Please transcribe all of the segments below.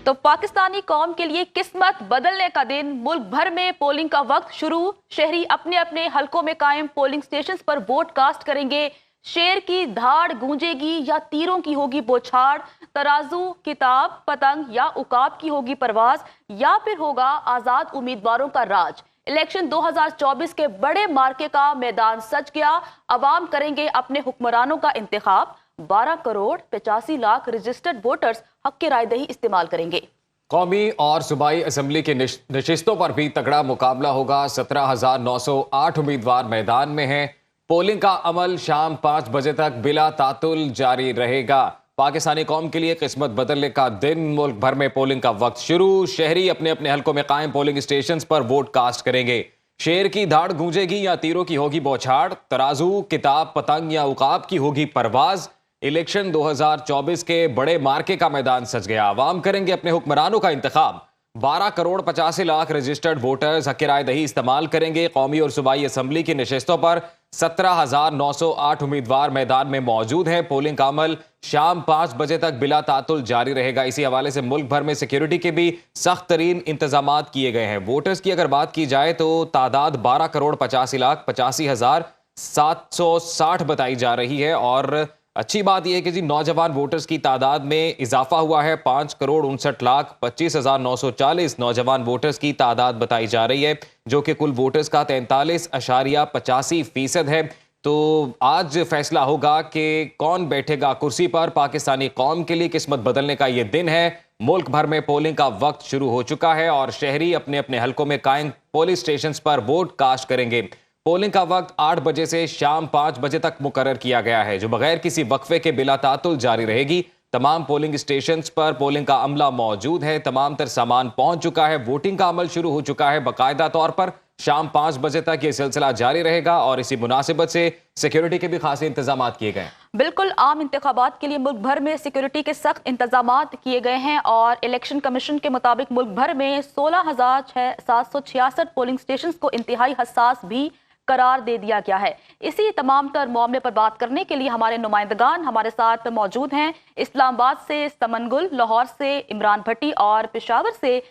तो पाकिस्तानी कौम के लिए किस्मत बदलने का दिन, मुल्क भर में पोलिंग का वक्त शुरू। शहरी अपने अपने हलकों में कायम पोलिंग स्टेशंस पर वोट कास्ट करेंगे। शेर की धाड़ गूंजेगी या तीरों की होगी बौछार, तराजू, किताब, पतंग या उकाब की होगी परवाज, या फिर होगा आजाद उम्मीदवारों का राज। इलेक्शन 2024 के बड़े मार्के का मैदान सज गया। अवाम करेंगे अपने हुक्मरानों का इंतखाब। 12 करोड़ 85 लाख रजिस्टर्ड वोटर्स हक की रायदही इस्तेमाल करेंगे। कौमी और सूबाई असम्बली की नशिस्तों पर भी तगड़ा मुकाबला होगा। 17,908 उम्मीदवार मैदान में हैं। पोलिंग का अमल शाम 5 बजे तक बिला तातुल जारी रहेगा। पाकिस्तानी कौम के लिए किस्मत बदलने का दिन, मुल्क भर में पोलिंग का वक्त शुरू। शहरी अपने अपने हलकों में कायम पोलिंग स्टेशंस पर वोट कास्ट करेंगे। शेर की धाड़ गूंजेगी या तीरों की होगी बौछार, तराजू, किताब, पतंग या उकाब की होगी परवाज। इलेक्शन 2024 के बड़े मार्के का मैदान सज गया। आवाम करेंगे अपने हुक्मरानों का इंतखाब। 12 करोड़ 85 लाख रजिस्टर्ड वोटर्स हक रायदही इस्तेमाल करेंगे। कौमी और सूबाई असम्बली की नशिस्तों पर 17,908 उम्मीदवार मैदान में मौजूद हैं। पोलिंग का अमल शाम 5 बजे तक बिला तातुल जारी रहेगा। इसी हवाले से मुल्क भर में सिक्योरिटी के भी सख्त तरीन इंतजाम किए गए हैं। वोटर्स की अगर बात की जाए तो तादाद 12 करोड़ 85 लाख 85,760 बताई जा रही है। और अच्छी बात यह है कि जी नौजवान वोटर्स की तादाद में इजाफा हुआ है। 5 करोड़ 59 लाख 25,940 नौजवान वोटर्स की तादाद बताई जा रही है, जो कि कुल वोटर्स का 43.85% है। तो आज फैसला होगा कि कौन बैठेगा कुर्सी पर। पाकिस्तानी कौम के लिए किस्मत बदलने का यह दिन है। मुल्क भर में पोलिंग का वक्त शुरू हो चुका है और शहरी अपने अपने हलकों में कायम पोलिंग स्टेशंस पर वोट कास्ट करेंगे। पोलिंग का वक्त 8 बजे से शाम 5 बजे तक मुकर्रर किया गया है, जो बगैर किसी वक्फे के बिला तातुल जारी रहेगी। तमाम पोलिंग स्टेशंस पर पोलिंग का अमला मौजूद है। तमाम तर सामान पहुंच चुका है। वोटिंग का अमल शुरू हो चुका है। बाकायदा तौर पर शाम 5 बजे तक यह सिलसिला जारी रहेगा और इसी मुनासिबत से सिक्योरिटी के भी खासे इंतजाम किए गए हैं। बिल्कुल, आम इंतखाबात के लिए मुल्क भर में सिक्योरिटी के सख्त इंतजाम किए गए हैं और इलेक्शन कमीशन के मुताबिक मुल्क भर में 16,766 पोलिंग स्टेशन को इंतहाई हसास भी करार दे दिया गया है। इसी तमाम तर मामले पर बात करने के लिए हमारे नुमाइंदगान हमारे साथ मौजूद हैं। इस्लामाबाद से समन गुल, लाहौर से इमरान भट्टी और पेशावर से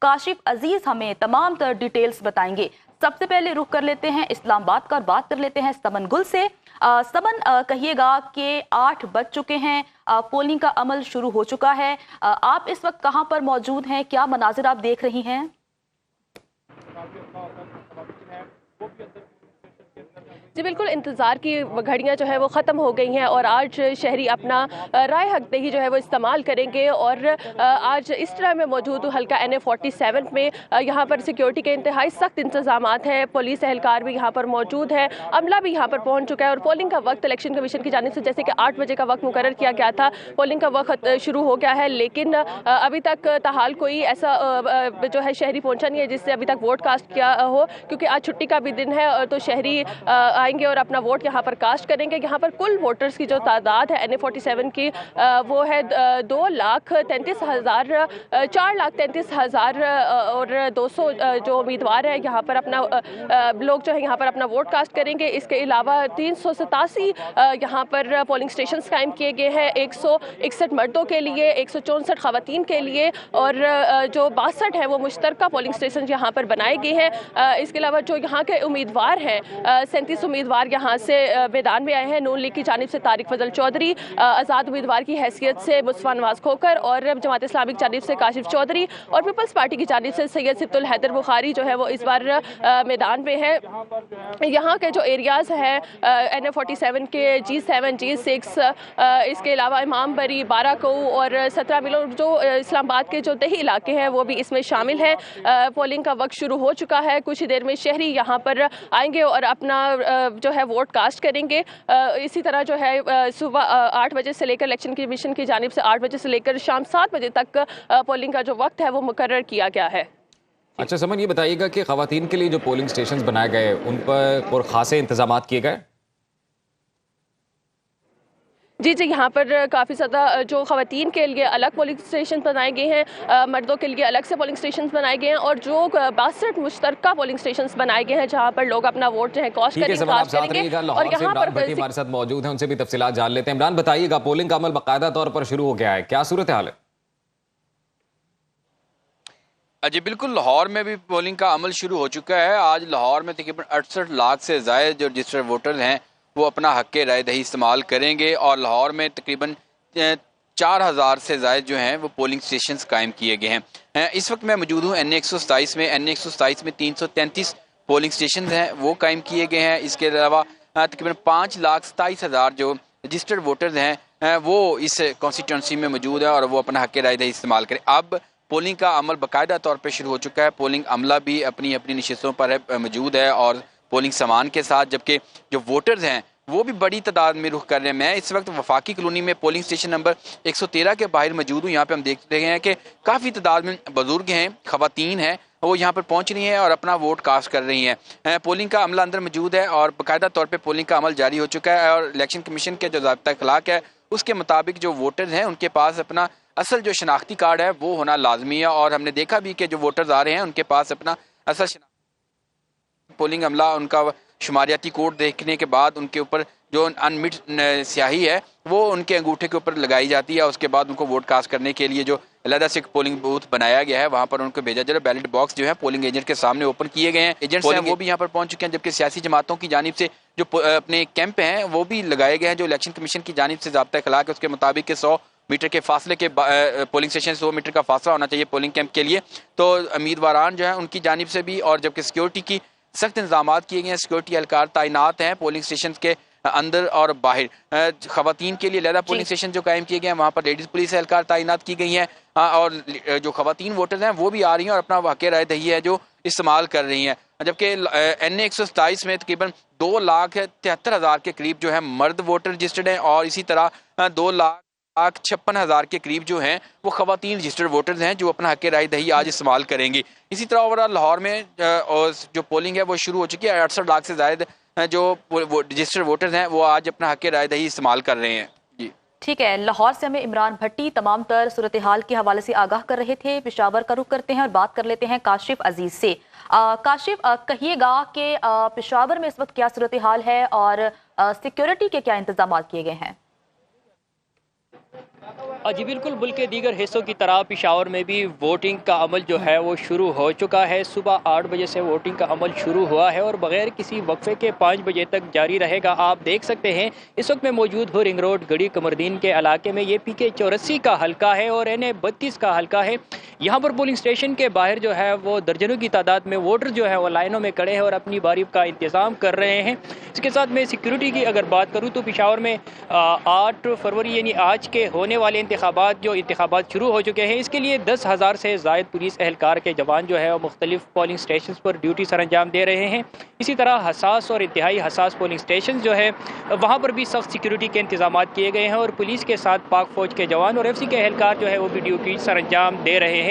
काशिफ अजीज हमें तमाम तर डिटेल्स बताएंगे। सबसे पहले रुख कर लेते हैं इस्लामाबाद का और बात कर लेते हैं समन गुल से। समन, कहिएगा कि 8 बज चुके हैं, पोलिंग का अमल शुरू हो चुका है। आप इस वक्त कहां पर मौजूद हैं, क्या मनाजिर आप देख रही हैं? जी बिल्कुल, इंतज़ार की घड़ियां जो है वो ख़त्म हो गई हैं और आज शहरी अपना राय हक दही जो है वो इस्तेमाल करेंगे। और आज इस तरह में मौजूद हल्का NA 47 में यहाँ पर सिक्योरिटी के इंतहाई सख्त इंतजाम हैं। पुलिस एहलकार भी यहाँ पर मौजूद है, अमला भी यहाँ पर पहुँच चुका है। और पोलिंग का वक्त इलेक्शन कमीशन की जानिब से जैसे कि 8 बजे का वक्त मुकर्रर किया गया था, पोलिंग का वक्त शुरू हो गया है। लेकिन अभी तक ताहाल कोई ऐसा जो है शहरी पहुँचा नहीं है जिससे अभी तक वोट कास्ट किया हो, क्योंकि आज छुट्टी का भी दिन है। तो शहरी आएंगे और अपना वोट यहाँ पर कास्ट करेंगे। यहाँ पर कुल वोटर्स की जो तादाद है NA 47 की वो है 2,33,000 4,33,000 और 200 जो उम्मीदवार है यहाँ पर अपना लोग जो है यहाँ पर अपना वोट कास्ट करेंगे। इसके अलावा 387 यहाँ पर पोलिंग स्टेशन कायम किए गए हैं, 161 मर्दों के लिए, 164 खवातीन के लिए और जो 62 है वो मुश्तरका पोलिंग स्टेशन यहाँ पर बनाए गए हैं। इसके अलावा जो यहाँ के उम्मीदवार हैं 37 उम्मीदवार यहाँ से मैदान में आए हैं। नून लीग की जानिब से तारिक फजल चौधरी, आज़ाद उम्मीदवार की हैसियत से मुस्तफा नवाज खोकर और जमात इस्लामी की जानिब से काशिफ चौधरी और पीपल्स पार्टी की जानिब से सैयद सिब्तुल हैदर बुखारी जो है वो इस बार मैदान में है। यहाँ के जो एरियाज़ हैं NA 47 के G7, G6, इसके अलावा इमाम बरी, 12 कऊ और 17 मिलो जो इस्लामाबाद के जो दही इलाके हैं वो भी इसमें शामिल हैं। पोलिंग का वक्त शुरू हो चुका है। कुछ ही देर में शहरी यहाँ पर आएंगे और अपना जो है वोट कास्ट करेंगे। इसी तरह जो है सुबह 8 बजे से लेकर इलेक्शन कमीशन की जानिब से 8 बजे से लेकर शाम 7 बजे तक पोलिंग का जो वक्त है वो मुकर्रर किया गया है। अच्छा समन, ये बताइएगा कि खवातीन के लिए जो पोलिंग स्टेशंस बनाए गए उन पर खासे इंतजाम किए गए? जी जी, यहाँ पर काफ़ी ज़्यादा जो ख़वातीन के लिए अलग पोलिंग स्टेशन बनाए गए हैं, मर्दों के लिए अलग से पोलिंग स्टेशन बनाए गए हैं और जो 62 मुश्तरका पोलिंग स्टेशन बनाए गए हैं जहाँ पर लोग अपना वोट जो है कास्ट करेंगे। और यहाँ पर हमारे साथ मौजूद हैं, उनसे भी तफसीलात जान लेते हैं। इमरान, बताइएगा, पोलिंग का अमल बाकायदा तौर पर शुरू हो गया है, क्या सूरत हाल है? जी बिल्कुल, लाहौर में भी पोलिंग का अमल शुरू हो चुका है। आज लाहौर में तकरीबन 68 लाख से ज़ायद जो रजिस्टर्ड वोटर्स हैं वो अपना हक़ राय दही इस्तेमाल करेंगे और लाहौर में तकरीबन 4000 से ज़ायद जो हैं वो पोलिंग स्टेशन कायम किए गए हैं। इस वक्त मैं मौजूद हूँ NA 127 में। NA 127 में 333 पोलिंग स्टेशन हैं वो कायम किए गए हैं। इसके अलावा तकरीबन 5,27,000 जो रजिस्टर्ड वोटर्स हैं वो इस कॉन्स्टिट्यूंसी में मौजूद है और वो अपना हक़ राय दही इस्तेमाल करें। अब पोलिंग का अमल बाकायदा तौर पर शुरू हो चुका है। पोलिंग अमला भी अपनी अपनी नशिस्तों पर मौजूद है और पोलिंग सामान के साथ, जबकि जो वोटर्स हैं वो भी बड़ी तादाद में रुख कर रहे हैं। मैं इस वक्त वफाकी कॉलोनी में पोलिंग स्टेशन नंबर 113 के बाहर मौजूद हूँ। यहाँ पे हम देख रहे हैं कि काफ़ी तादाद में बुजुर्ग हैं, ख़वातीन हैं, वो यहाँ पर पहुँच रही हैं और अपना वोट कास्ट कर रही हैं। पोलिंग का अमला अंदर मौजूद है और बाकायदा तौर पर पोलिंग का अमल जारी हो चुका है और इलेक्शन कमीशन के जो ज़ाब्ता अखलाक है उसके मुताबिक जो वोटर्स हैं उनके पास अपना असल जो शनाख्ती कार्ड है वो होना लाजमी है। और हमने देखा भी कि जो वोटर्स आ रहे हैं उनके पास अपना असल पोलिंग अमला उनका शुमारियाती कोड देखने के बाद उनके ऊपर जो अनमिट स्याही है वो उनके अंगूठे के ऊपर लगाई जाती है। उसके बाद उनको वोट कास्ट करने के लिए जो अलहदा से पोलिंग बूथ बनाया गया है वहाँ पर उनको भेजा जा रहा है। बैलेट बॉक्स जो है पोलिंग एजेंट के सामने ओपन किए गए हैं। एजेंट्स हैं वो भी यहाँ पर पहुँच चुके हैं, जबकि सियासी जमातों की जानिब से जो अपने कैंप हैं वो भी लगाए गए हैं। जो इलेक्शन कमीशन की जानिब से ज़ाब्ता अखलाक है उसके मुताबिक 100 मीटर के फासले के पोलिंग स्टेशन 100 मीटर का फासला होना चाहिए पोलिंग कैंप के लिए। तो उम्मीदवारान जो है उनकी जानिब से भी, और जबकि सिक्योरिटी की सख्त इंतजाम किए गए हैं, सिक्योरिटी एहलकार तैनात हैं पोलिंग स्टेशन के अंदर और बाहर। खवातीन के लिए अलहदा पोलिंग स्टेशन जो कायम किए गए हैं वहाँ पर लेडीज़ पुलिस एहलकार तैनात की गई हैं और जो खवातीन वोटर्स हैं वो भी आ रही हैं और अपना हक़ राय दही है जो इस्तेमाल कर रही हैं। जबकि NA 127 में तकरीबन 2,73,000 के करीब जो है मर्द वोटर रजिस्टर्ड हैं और इसी तरह 2,56,000 के करीब जो हैं वो खवातीन रजिस्टर्ड वोटर्स हैं जो अपना हक़ राय दही आज इस्तेमाल करेंगी। इसी तरह ओवरऑल लाहौर में जो पोलिंग है वो शुरू हो चुकी है। 68 लाख से ज़ायद जो रजिस्टर्ड वोटर्स हैं वो आज अपना हक़ राय दही इस्तेमाल कर रहे हैं। जी ठीक है, लाहौर से हमें इमरान भट्टी तमाम तर सूरत हाल के हवाले से आगाह कर रहे थे। पेशावर का रुख करते हैं और बात कर लेते हैं काशिफ अजीज से। काशिफ, कहिएगा कि पेशावर में इस वक्त क्या सूरत हाल है और सिक्योरिटी के क्या इंतजाम किए गए हैं? जी बिल्कुल, मुल्क के दीगर हिस्सों की तरह पेशावर में भी वोटिंग का अमल जो है वो शुरू हो चुका है। सुबह 8 बजे से वोटिंग का अमल शुरू हुआ है और बगैर किसी वक्फे के 5 बजे तक जारी रहेगा। आप देख सकते हैं इस वक्त मैं मौजूद हूँ रिंग रोड गढ़ी कमरदीन के इलाके में। ये PK 84 का हल्का है और NA 32 का हल्का है। यहाँ पर पोलिंग स्टेशन के बाहर जो है वो दर्जनों की तादाद में वोटर जो है वो लाइनों में खड़े हैं और अपनी बारी का इंतज़ाम कर रहे हैं। इसके साथ मैं सिक्योरिटी की अगर बात करूँ तो पेशावर में 8 फरवरी यानी आज के होने वाले इंतखाबात शुरू हो चुके हैं। इसके लिए 10,000 से ज़ायद पुलिस एहलकार के जवान जो है वो मुख्तलिफ पोलिंग स्टेशन पर ड्यूटी सर अंजाम दे रहे हैं। इसी तरह हसास और इंतहाई हसास पोलिंग स्टेशन जो है वहाँ पर भी सख्त सिक्योरिटी के इंतजाम किए गए हैं और पुलिस के साथ पाक फौज के जवान और FC के एहलकार जो है वो भी ड्यूटी सर अंजाम दे रहे हैं।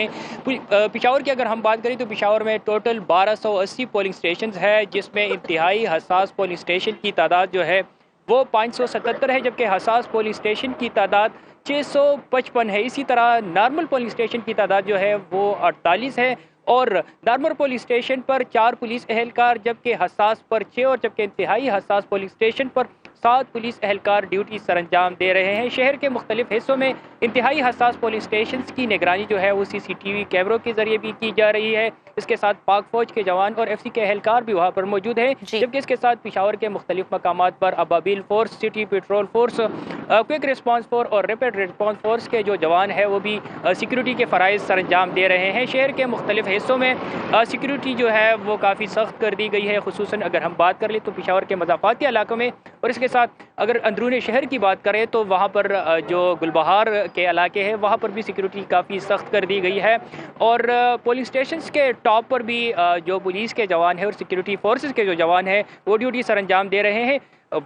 पेशावर की अगर हम बात करें तो पेशावर में टोटल 1280 पोलिंग स्टेशन है, जिसमें इंतहाई हसास पोलिंग स्टेशन की तादाद जो है वो 577 है, जबकि हसास पोलिंग स्टेशन की तादाद 655 है। इसी तरह नॉर्मल पोलिंग स्टेशन की तादाद जो है वो 48 है और नॉर्मल पोलिंग स्टेशन पर 4 पुलिस एहलकार, जबकि हसास पर 6 और जबकि इंतहाई हसास पोलिंग स्टेशन पर 7 पुलिस एहलकार ड्यूटी सर अंजाम दे रहे हैं। शहर के मुख्तलिफ हिस्सों में इंतहाई हसास पोलिंग स्टेशन की निगरानी जो है वो CCTV कैमरों के जरिए भी की जा रही है। इसके साथ पाक फौज के जवान और FC के एहलकार भी वहाँ पर मौजूद हैं, जबकि इसके साथ पेशावर के मुख्तलिफ मकामात पर Ababeel force, city patrol force, quick response force और रैपिड रिस्पॉन्स फोर्स के जो जवान हैं वो भी सिक्योरिटी के फ़राइज़ सर अंजाम दे रहे हैं। शहर के मुख्तलिफ हिस्सों में सिक्योरिटी जो है वो काफ़ी सख्त कर दी गई है। खुसूसन अगर हम बात कर लें तो पेशावर के मज़ाफ़ाती इलाकों में और इसके साथ अगर अंदरूनी शहर की बात करें तो वहाँ पर जो गुलबहार के इलाके हैं वहाँ पर भी सिक्योरिटी काफ़ी सख्त कर दी गई है और पोलिंग स्टेशन के टॉप पर भी जो पुलिस के जवान हैं और सिक्योरिटी फोर्सेस के जो जवान हैं वो ड्यूटी सर अंजाम दे रहे हैं।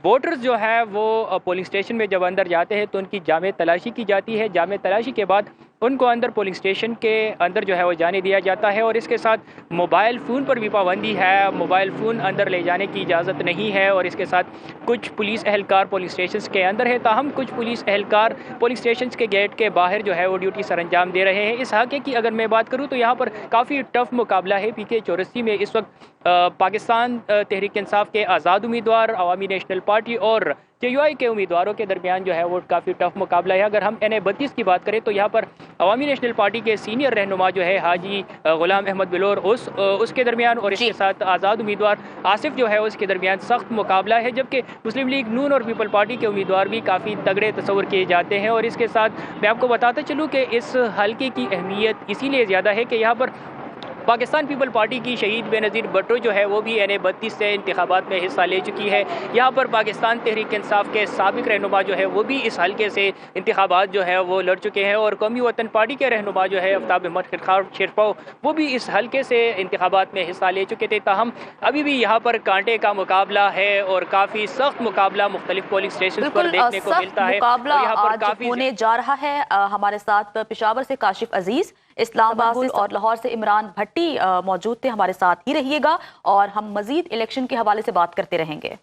वोटर्स जो है वो पोलिंग स्टेशन में जब अंदर जाते हैं तो उनकी जामे तलाशी की जाती है। जामे तलाशी के बाद उनको अंदर पोलिंग स्टेशन के अंदर जो है वो जाने दिया जाता है और इसके साथ मोबाइल फ़ोन पर भी पाबंदी है। मोबाइल फ़ोन अंदर ले जाने की इजाज़त नहीं है और इसके साथ कुछ पुलिस एहलकार पोलिंग स्टेशन के अंदर है, ताहम कुछ पुलिस एहलकार पोलिंग स्टेशन के गेट के बाहर जो है वो ड्यूटी सर अंजाम दे रहे हैं। इस हक़ की अगर मैं बात करूँ तो यहाँ पर काफ़ी टफ मुकाबला है। PK 84 में इस वक्त पाकिस्तान तहरीक इंसाफ के आज़ाद उम्मीदवार, अवामी नेशनल पार्टी और KUI के उम्मीदवारों के दरमियान जो है वो काफ़ी टफ मुकाबला है। अगर हम NA-32 की बात करें तो यहाँ पर अवामी नेशनल पार्टी के सीनियर रहनुमा जो है हाजी गुलाम अहमद बिलोर उसके दरमियान और इसके साथ आज़ाद उम्मीदवार आसिफ जो है उसके दरमियान सख्त मुकाबला है, जबकि मुस्लिम लीग नून और पीपल पार्टी के उम्मीदवार भी काफ़ी तगड़े तस्वर किए जाते हैं। और इसके साथ मैं आपको बताता चलूँ कि इस हल्के की अहमियत इसीलिए ज़्यादा है कि यहाँ पर पाकिस्तान पीपल पार्टी की शहीद बेनज़ीर भुट्टो जो है वो भी NA-32 से इंतखाबात में हिस्सा ले चुकी है। यहाँ पर पाकिस्तान तहरीक इंसाफ के साबिक रहनुमा जो है वो भी इस हल्के से इंतखाबात जो है वो लड़ चुके हैं और कौमी वतन पार्टी के रहनुमा जो है आफ्ताब अहमद शेरपाव वो भी इस हल्के से इंतखाबात में हिस्सा ले चुके थे। ताहम अभी भी यहाँ पर कांटे का मुकाबला है और काफ़ी सख्त मुकाबला मुख्तलिफ पोलिंग स्टेशन पर देखने को मिलता है। मुकाबला यहाँ पर आज काफ़ी होने जा रहा है। हमारे साथ पेशावर से काशिफ अजीज, इस्लामाबाद से और लाहौर से इमरान भट्टी मौजूद थे। हमारे साथ ही रहिएगा और हम मजीद इलेक्शन के हवाले से बात करते रहेंगे।